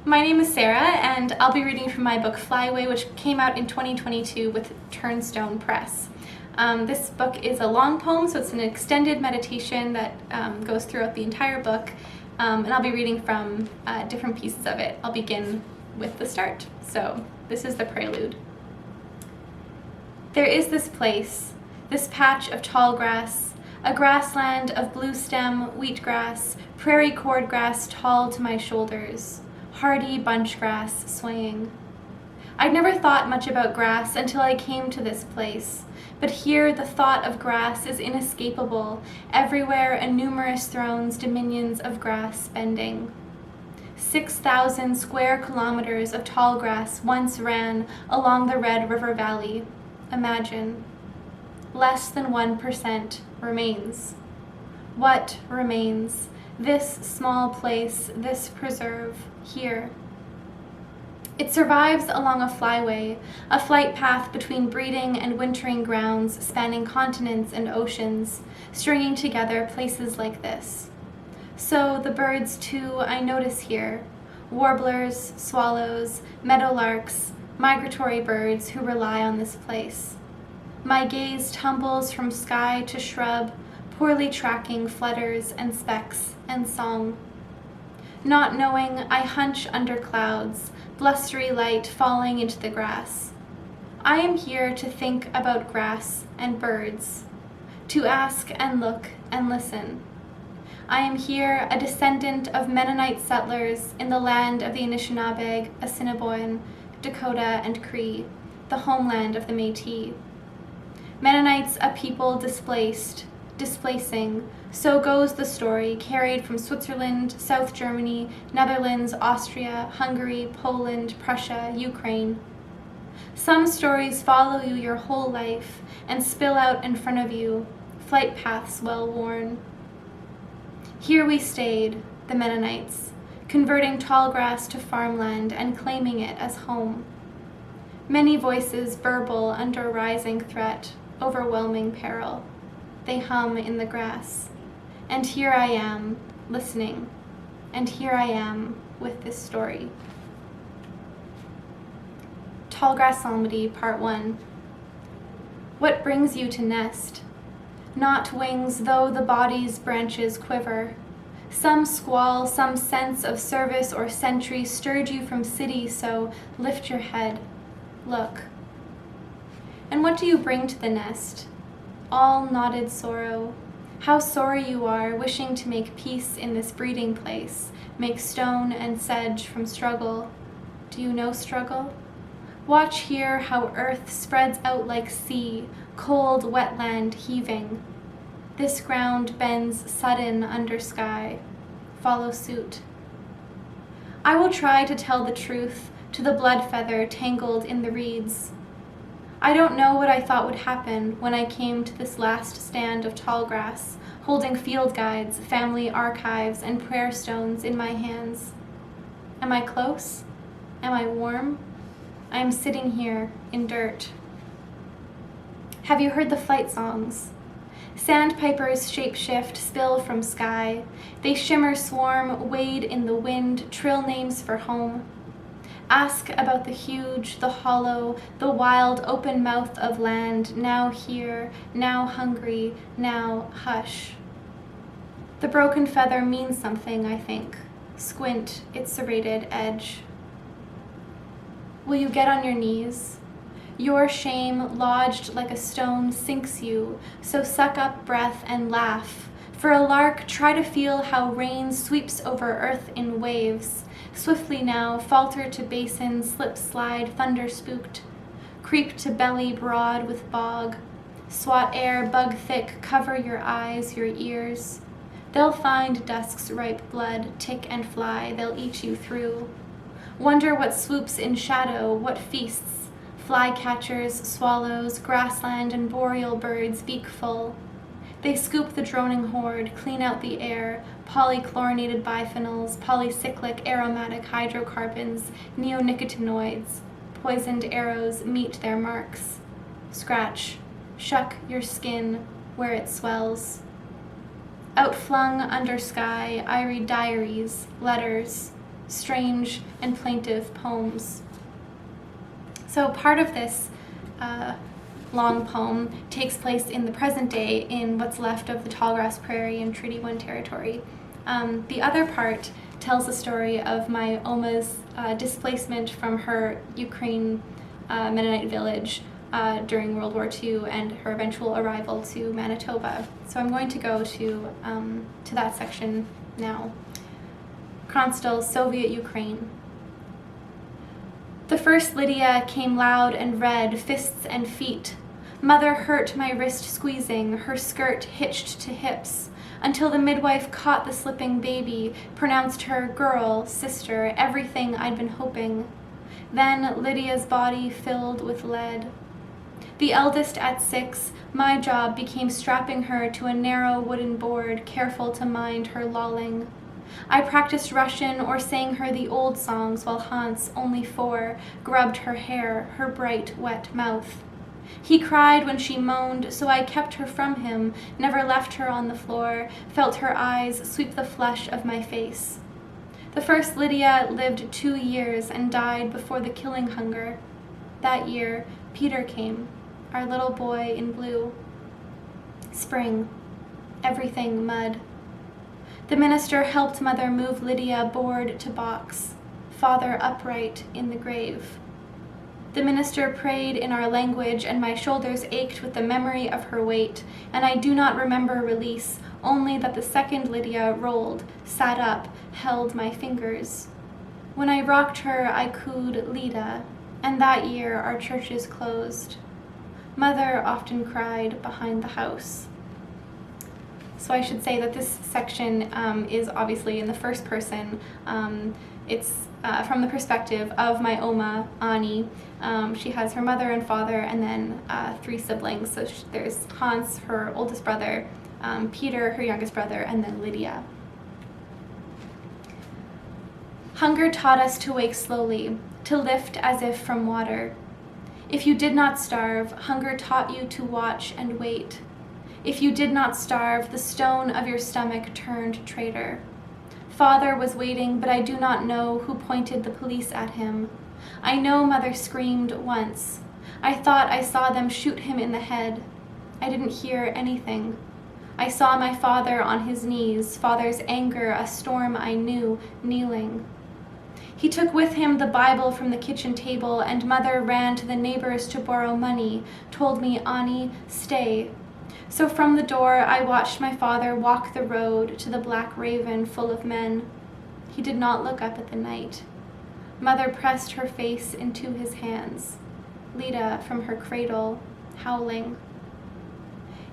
My name is Sarah, and I'll be reading from my book Flyway, which came out in 2022 with Turnstone Press. This book is a long poem, so it's an extended meditation that goes throughout the entire book, and I'll be reading from different pieces of it. I'll begin with the start. So this is the prelude. There is this place, this patch of tall grass, a grassland of blue stem, wheatgrass, prairie cordgrass tall to my shoulders, hardy bunch grass swaying. I'd never thought much about grass until I came to this place, but here the thought of grass is inescapable, everywhere a numerous thrones dominions of grass bending. 6,000 square kilometers of tall grass once ran along the Red River Valley. Imagine. Less than 1% remains. What remains? This small place, this preserve, here. It survives along a flyway, a flight path between breeding and wintering grounds spanning continents and oceans, stringing together places like this. So the birds too I notice here, warblers, swallows, meadowlarks, migratory birds who rely on this place. My gaze tumbles from sky to shrub, poorly tracking flutters and specks and song. Not knowing, I hunch under clouds, blustery light falling into the grass. I am here to think about grass and birds, to ask and look and listen. I am here, a descendant of Mennonite settlers in the land of the Anishinaabe, Assiniboine, Dakota, and Cree, the homeland of the Métis. Mennonites, a people displacing, so goes the story, carried from Switzerland, South Germany, Netherlands, Austria, Hungary, Poland, Prussia, Ukraine. Some stories follow you your whole life and spill out in front of you, flight paths well worn. Here we stayed, the Mennonites, converting tall grass to farmland and claiming it as home. Many voices burble under rising threat, overwhelming peril. They hum in the grass. And here I am, listening. And here I am with this story. Tallgrass Psalmody, Part 1. What brings you to nest? Not wings, though the body's branches quiver. Some squall, some sense of service or sentry stirred you from city, so lift your head, look. And what do you bring to the nest? All knotted sorrow. How sorry you are, wishing to make peace in this breeding place, make stone and sedge from struggle. Do you know struggle? Watch here how earth spreads out like sea, cold wetland heaving. This ground bends sudden under sky. Follow suit. I will try to tell the truth to the blood feather tangled in the reeds. I don't know what I thought would happen when I came to this last stand of tall grass, holding field guides, family archives, and prayer stones in my hands. Am I close? Am I warm? I am sitting here in dirt. Have you heard the flight songs? Sandpipers shapeshift, spill from sky. They shimmer, swarm, wade in the wind, trill names for home. Ask about the huge, the hollow, the wild open mouth of land, now here, now hungry, now hush. The broken feather means something, I think. Squint its serrated edge. Will you get on your knees? Your shame, lodged like a stone, sinks you, so suck up breath and laugh. For a lark, try to feel how rain sweeps over earth in waves. Swiftly now, falter to basin, slip slide, thunder spooked. Creep to belly broad with bog. Swat air, bug thick, cover your eyes, your ears. They'll find dusk's ripe blood, tick and fly, they'll eat you through. Wonder what swoops in shadow, what feasts. Flycatchers, swallows, grassland and boreal birds beak full. They scoop the droning horde, clean out the air, polychlorinated biphenyls, polycyclic aromatic hydrocarbons, neonicotinoids. Poisoned arrows meet their marks. Scratch, shuck your skin where it swells. Outflung under sky, I read diaries, letters. strange and plaintive poems. So part of this long poem takes place in the present day in what's left of the tallgrass prairie in Treaty 1 territory. The other part tells the story of my Oma's displacement from her Ukraine Mennonite village during World War II and her eventual arrival to Manitoba. So I'm going to go to that section now. Kronstal, Soviet Ukraine. The first Lydia came loud and red, fists and feet. Mother hurt my wrist squeezing, her skirt hitched to hips, until the midwife caught the slipping baby, pronounced her girl, sister, everything I'd been hoping. Then Lydia's body filled with lead. The eldest at 6, my job became strapping her to a narrow wooden board, careful to mind her lolling. I practiced Russian or sang her the old songs while Hans, only 4, grubbed her hair, her bright, wet mouth. He cried when she moaned, so I kept her from him, never left her on the floor, felt her eyes sweep the flesh of my face. The first Lydia lived 2 years and died before the killing hunger. That year, Peter came, our little boy in blue. Spring, everything mud. The minister helped Mother move Lydia board to box, Father upright in the grave. The minister prayed in our language, and my shoulders ached with the memory of her weight, and I do not remember release, only that the second Lydia rolled, sat up, held my fingers. When I rocked her, I cooed Lida, and that year our churches closed. Mother often cried behind the house. So I should say that this section is obviously in the first person. It's from the perspective of my Oma, Ani. She has her mother and father and then 3 siblings. So there's Hans, her oldest brother, Peter, her youngest brother, and then Lydia. Hunger taught us to wake slowly, to lift as if from water. If you did not starve, hunger taught you to watch and wait. If you did not starve, the stone of your stomach turned traitor. Father was waiting, but I do not know who pointed the police at him. I know Mother screamed once. I thought I saw them shoot him in the head. I didn't hear anything. I saw my father on his knees, Father's anger, a storm I knew, kneeling. He took with him the Bible from the kitchen table, and Mother ran to the neighbors to borrow money, told me, Ani, stay. So from the door I watched my father walk the road to the Black Raven full of men. He did not look up at the night. Mother pressed her face into his hands. Lida from her cradle, howling.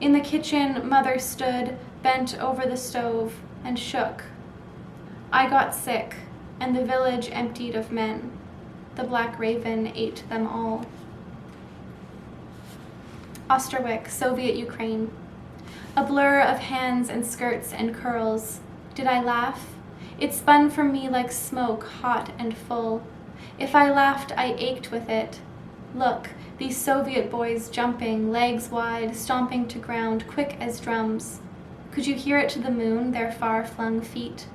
In the kitchen, Mother stood, bent over the stove, and shook. I got sick, and the village emptied of men. The Black Raven ate them all. Osterwick, Soviet Ukraine. A blur of hands and skirts and curls. Did I laugh? It spun from me like smoke, hot and full. If I laughed, I ached with it. Look, these Soviet boys jumping, legs wide, stomping to ground, quick as drums. Could you hear it to the moon, their far-flung feet?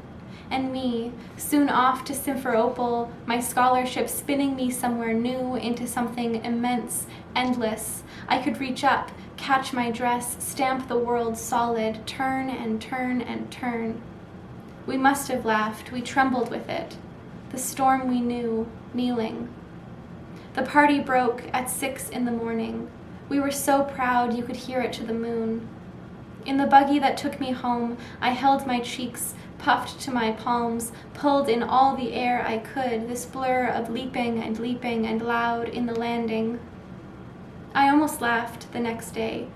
And me, soon off to Simferopol, my scholarship spinning me somewhere new into something immense, endless. I could reach up, catch my dress, stamp the world solid, turn and turn and turn. We must have laughed, we trembled with it. The storm we knew, kneeling. The party broke at 6 in the morning. We were so proud you could hear it to the moon. In the buggy that took me home, I held my cheeks, puffed to my palms, pulled in all the air I could, this blur of leaping and loud in the landing. I almost laughed the next day,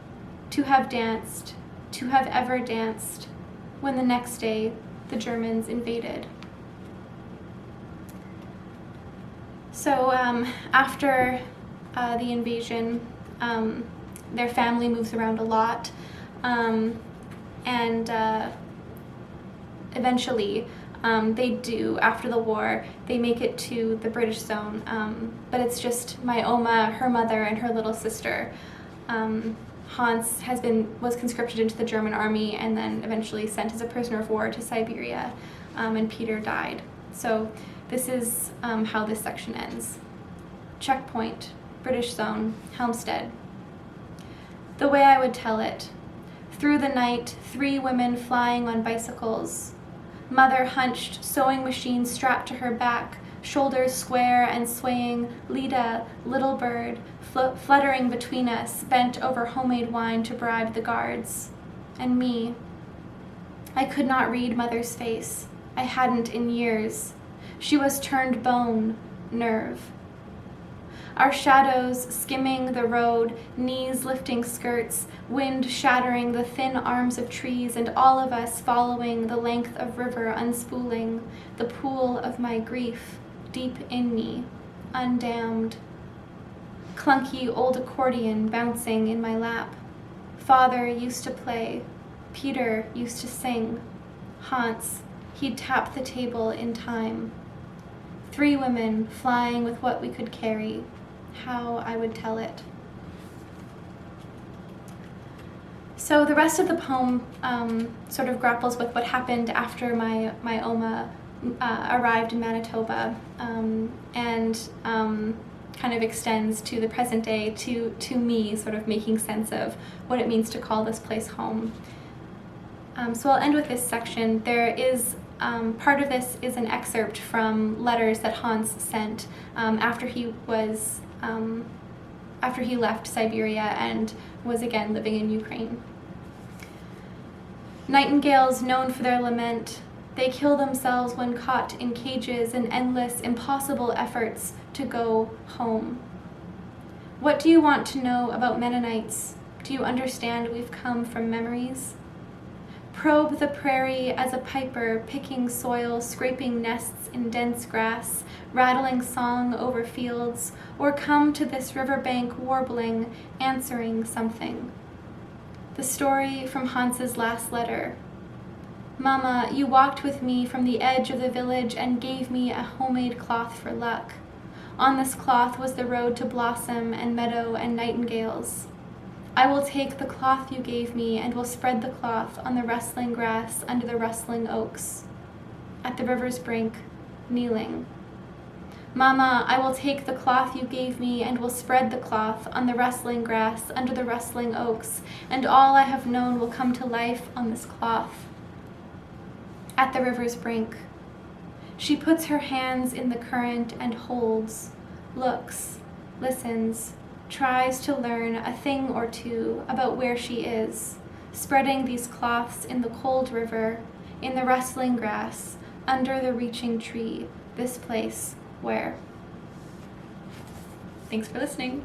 to have danced, to have ever danced, when the next day the Germans invaded. So after the invasion, their family moves around a lot, and eventually they do, after the war, they make it to the British zone, but it's just my Oma, her mother, and her little sister. Hans was conscripted into the German army and then eventually sent as a prisoner of war to Siberia, and Peter died. So this is how this section ends. Checkpoint, British Zone, Helmstead. The way I would tell it. Through the night, 3 women flying on bicycles. Mother hunched, sewing machine strapped to her back, shoulders square and swaying, Lida, little bird, fluttering between us, bent over homemade wine to bribe the guards. And me. I could not read Mother's face. I hadn't in years. She was turned bone, nerve. Our shadows skimming the road, knees lifting skirts, wind shattering the thin arms of trees, and all of us following the length of river unspooling, the pool of my grief deep in me, undammed. Clunky old accordion bouncing in my lap. Father used to play. Peter used to sing. Hans, he'd tap the table in time. 3 women flying with what we could carry. How I would tell it. So the rest of the poem sort of grapples with what happened after my Oma arrived in Manitoba, and kind of extends to the present day, to me sort of making sense of what it means to call this place home. So I'll end with this section. There is part of this is an excerpt from letters that Hans sent after he left Siberia and was again living in Ukraine. Nightingales known for their lament, they kill themselves when caught in cages in endless, impossible efforts to go home. What do you want to know about Mennonites? Do you understand we've come from memories? Probe the prairie as a piper, picking soil, scraping nests in dense grass, rattling song over fields, or come to this riverbank warbling, answering something. The story from Hans's last letter. Mama, you walked with me from the edge of the village and gave me a homemade cloth for luck. On this cloth was the road to blossom and meadow and nightingales. I will take the cloth you gave me and will spread the cloth on the rustling grass under the rustling oaks. At the river's brink, kneeling. Mama, I will take the cloth you gave me and will spread the cloth on the rustling grass under the rustling oaks, and all I have known will come to life on this cloth. At the river's brink. She puts her hands in the current and holds, looks, listens, tries to learn a thing or two about where she is, spreading these cloths in the cold river, in the rustling grass, under the reaching tree, this place where. Thanks for listening.